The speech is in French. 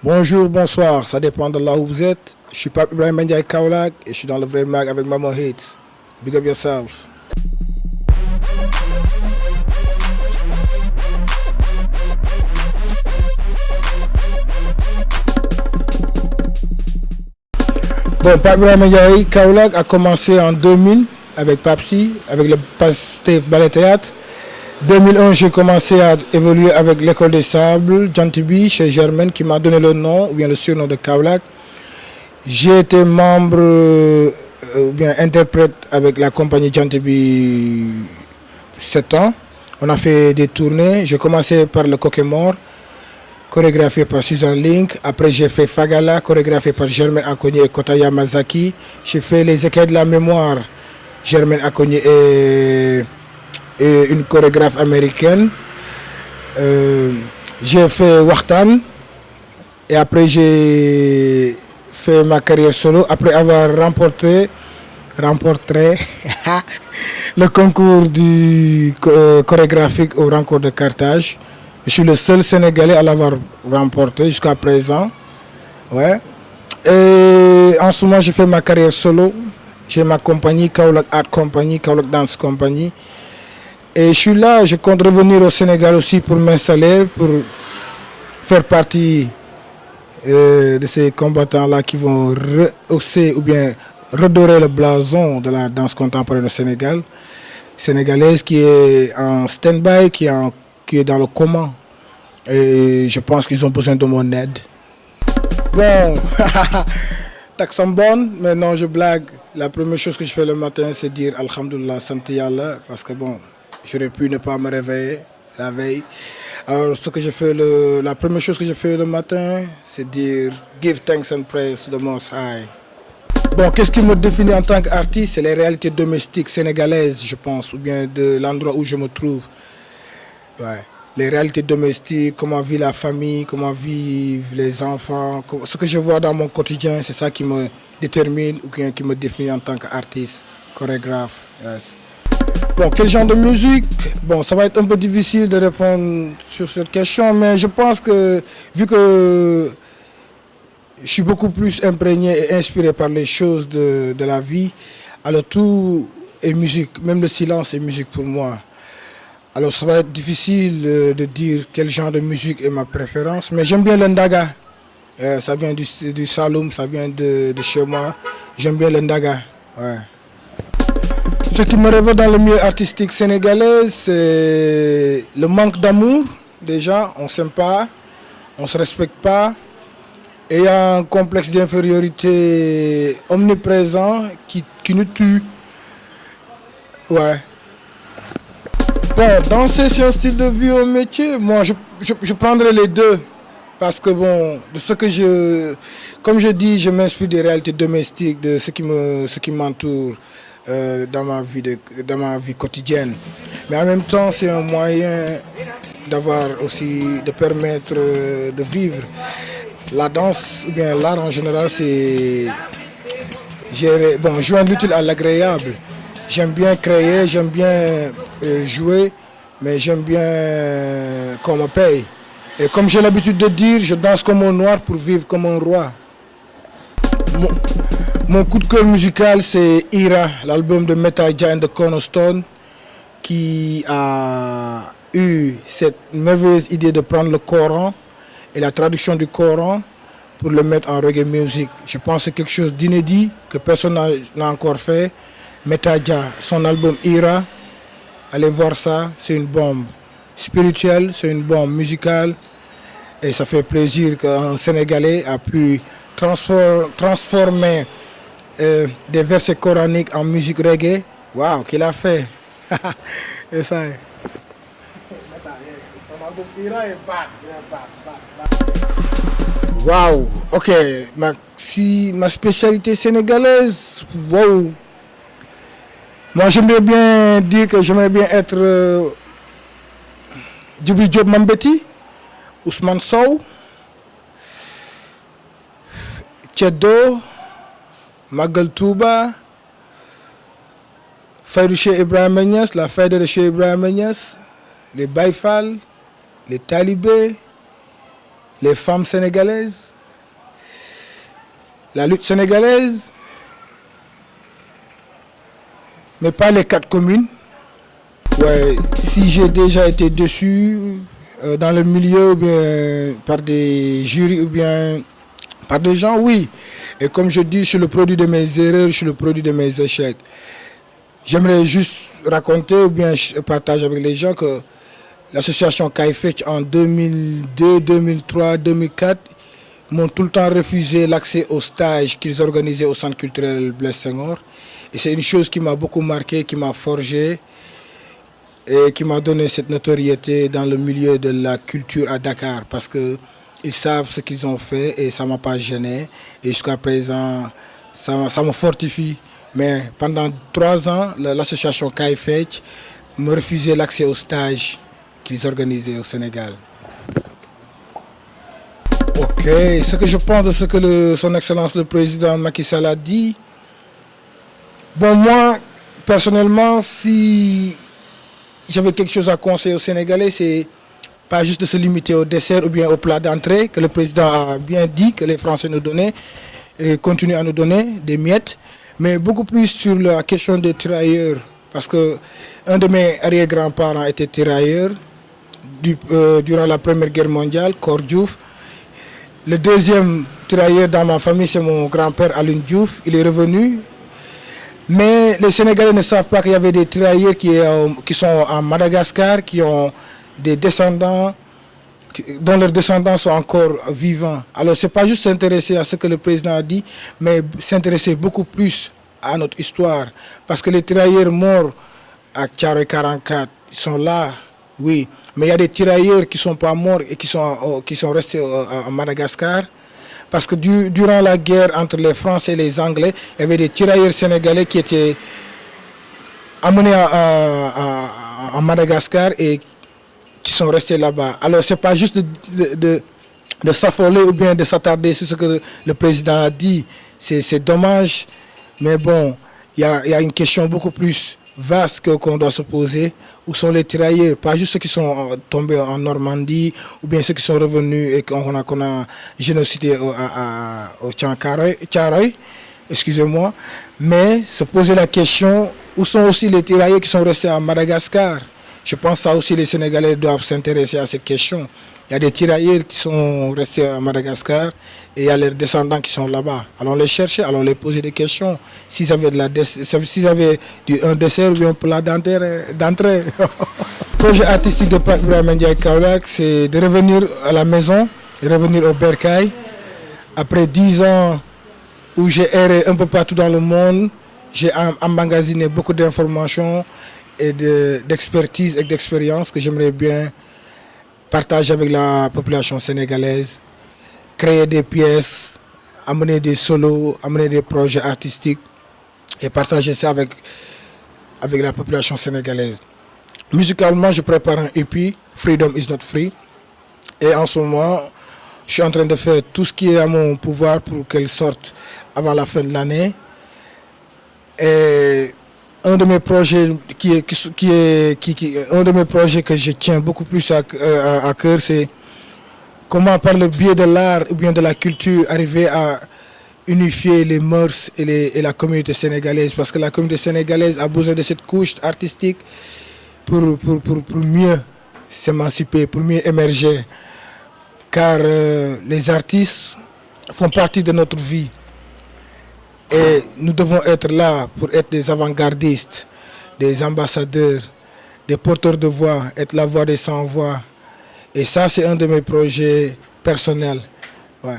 Bonjour, bonsoir, ça dépend de là où vous êtes. Je suis Pape Ibrahim Ndiaye Kaolack et je suis dans le vrai mag avec Maman Hits. Big up yourself. Bon, Pape Ibrahim Ndiaye Kaolack a commencé en 2000 avec Papsi, avec le Pastef Ballet Théâtre. 2001, j'ai commencé à évoluer avec l'école des sables, Jantibi, chez Germaine, qui m'a donné le nom, ou bien le surnom de Kaolack. J'ai été membre, ou bien interprète avec la compagnie Jantibi 7 ans. On a fait des tournées. J'ai commencé par le Coquet-Mort, chorégraphié par Susan Link. Après, j'ai fait Fagala, chorégraphié par Germaine Akogny et Kota Yamazaki. J'ai fait Les Écailles de la Mémoire, Germaine Akogny et une chorégraphe américaine. J'ai fait Wartan et après j'ai fait ma carrière solo après avoir remporté le concours du chorégraphique au Rancours de Carthage. Je suis le seul Sénégalais à l'avoir remporté jusqu'à présent. Ouais. Et en ce moment, j'ai fait ma carrière solo. J'ai ma compagnie, Kaolack Art Company, Kaolack Dance Company. Et je suis là, je compte revenir au Sénégal aussi pour m'installer, pour faire partie de ces combattants-là qui vont rehausser ou bien redorer le blason de la danse contemporaine au Sénégal. Sénégalaise qui est en stand-by, qui est dans le coma. Et je pense qu'ils ont besoin de mon aide. Bon, taxam mais non, je blague. La première chose que je fais le matin, c'est dire Alhamdulillah, Santi Yallah, parce que bon, j'aurais pu ne pas me réveiller la veille. Alors, la première chose que je fais le matin, c'est dire Give thanks and praise to the Most High. Bon, qu'est-ce qui me définit en tant qu'artiste? C'est les réalités domestiques sénégalaises, je pense, ou bien de l'endroit où je me trouve. Ouais. Les réalités domestiques, comment vit la famille, comment vivent les enfants. Ce que je vois dans mon quotidien, c'est ça qui me détermine ou bien qui me définit en tant qu'artiste, chorégraphe. Yes. Bon, quel genre de musique? Bon, ça va être un peu difficile de répondre sur cette question, mais je pense que vu que je suis beaucoup plus imprégné et inspiré par les choses de la vie, alors tout est musique, même le silence est musique pour moi. Alors ça va être difficile de dire quel genre de musique est ma préférence, mais j'aime bien le ndaga. Ça vient du Saloum, ça vient de chez moi. J'aime bien le ndaga. Ouais. Ce qui me révèle dans le milieu artistique sénégalais, c'est le manque d'amour. Déjà, on ne s'aime pas, on ne se respecte pas. Et il y a un complexe d'infériorité omniprésent qui nous tue. Ouais. Bon, danser, c'est un style de vie au métier. Moi, je prendrais les deux. Parce que bon, comme je dis, je m'inspire des réalités domestiques, de ce qui m'entoure dans ma vie quotidienne. Mais en même temps, c'est un moyen de permettre de vivre. La danse, ou bien l'art en général, c'est joindre l'utile à l'agréable. J'aime bien créer, j'aime bien jouer, mais j'aime bien qu'on me paye. Et comme j'ai l'habitude de dire, je danse comme un noir pour vivre comme un roi. Mon coup de cœur musical, c'est Ira, l'album de Metaja and the Cornerstone, qui a eu cette merveilleuse idée de prendre le Coran et la traduction du Coran pour le mettre en reggae music. Je pense que c'est quelque chose d'inédit que personne n'a encore fait. Metaja, son album Ira, allez voir ça, c'est une bombe spirituelle, c'est une bombe musicale et ça fait plaisir qu'un Sénégalais a pu transformer des versets coraniques en musique reggae. Waouh, qu'il a fait. Et ça est. Son album Ira est bad. Waouh, ok. Ma spécialité sénégalaise, waouh. Moi, j'aimerais bien dire que j'aimerais bien être Djibril Diop Mambéty, Ousmane Sow, Tcheddo, Magal Touba, Faïdou Cheikh Ibrahima Niass, la Faïda de Cheikh Ibrahima Niass, les Baïfal, les Talibés, les femmes sénégalaises, la lutte sénégalaise, mais pas les 4 communes. Ouais, si j'ai déjà été déçu dans le milieu, ou bien par des jurys, ou bien par des gens, oui. Et comme je dis, je suis le produit de mes erreurs, je suis le produit de mes échecs. J'aimerais juste raconter ou bien partager avec les gens que l'association Kaifech en 2002, 2003, 2004 m'ont tout le temps refusé l'accès aux stages qu'ils organisaient au centre culturel Blaise Senghor. Et c'est une chose qui m'a beaucoup marqué, qui m'a forgé et qui m'a donné cette notoriété dans le milieu de la culture à Dakar parce qu'ils savent ce qu'ils ont fait et ça ne m'a pas gêné. Et jusqu'à présent, ça me fortifie. Mais pendant 3 ans, l'association Kaifech me refusait l'accès aux stages qu'ils organisaient au Sénégal. Ok, ce que je pense de ce que son Excellence le Président Macky Sall a dit, bon, moi, personnellement, si j'avais quelque chose à conseiller aux Sénégalais, c'est pas juste de se limiter au dessert ou bien au plat d'entrée, que le Président a bien dit que les Français nous donnaient et continuent à nous donner des miettes, mais beaucoup plus sur la question des tirailleurs, parce que un de mes arrière-grands-parents était tirailleur durant la Première Guerre mondiale, Kor Diouf. Le deuxième tirailleur dans ma famille, c'est mon grand-père Alioune Diouf. Il est revenu. Mais les Sénégalais ne savent pas qu'il y avait des tirailleurs qui sont en Madagascar, qui ont des descendants, dont leurs descendants sont encore vivants. Alors, ce n'est pas juste s'intéresser à ce que le président a dit, mais s'intéresser beaucoup plus à notre histoire. Parce que les tirailleurs morts à Thiaroye 44, ils sont là, oui. Mais il y a des tirailleurs qui ne sont pas morts et qui sont restés à Madagascar. Parce que durant la guerre entre les Français et les Anglais, il y avait des tirailleurs sénégalais qui étaient amenés à Madagascar et qui sont restés là-bas. Alors, ce n'est pas juste de s'affoler ou bien de s'attarder sur ce que le président a dit. C'est dommage, mais bon, il y a une question beaucoup plus vaste qu'on doit se poser. Où sont les tirailleurs? Pas juste ceux qui sont tombés en Normandie ou bien ceux qui sont revenus et qu'on a génocidé au Thiaroye, excusez-moi. Mais se poser la question, où sont aussi les tirailleurs qui sont restés à Madagascar? Je pense que ça aussi les Sénégalais doivent s'intéresser à cette question. Il y a des tirailleurs qui sont restés à Madagascar et il y a leurs descendants qui sont là-bas. Allons les chercher, allons les poser des questions. S'ils avaient un dessert ou bien un plat d'entrée. Le projet artistique de Pape Ibrahima Ndiaye Kaolack, c'est de revenir à la maison, de revenir au Bercail. Après 10 ans où j'ai erré un peu partout dans le monde, j'ai emmagasiné beaucoup d'informations et d'expertise et d'expérience que j'aimerais bien partager avec la population sénégalaise, créer des pièces, amener des solos, amener des projets artistiques et partager ça avec la population sénégalaise. Musicalement, je prépare un EP, Freedom is not free. Et en ce moment, je suis en train de faire tout ce qui est à mon pouvoir pour qu'elle sorte avant la fin de l'année. Et un de mes projets un de mes projets que je tiens beaucoup plus à cœur, c'est comment par le biais de l'art ou bien de la culture arriver à unifier les mœurs et la communauté sénégalaise, parce que la communauté sénégalaise a besoin de cette couche artistique pour mieux s'émanciper, pour mieux émerger, car les artistes font partie de notre vie. Et nous devons être là pour être des avant-gardistes, des ambassadeurs, des porteurs de voix, être la voix des sans-voix. Et ça, c'est un de mes projets personnels. Ouais.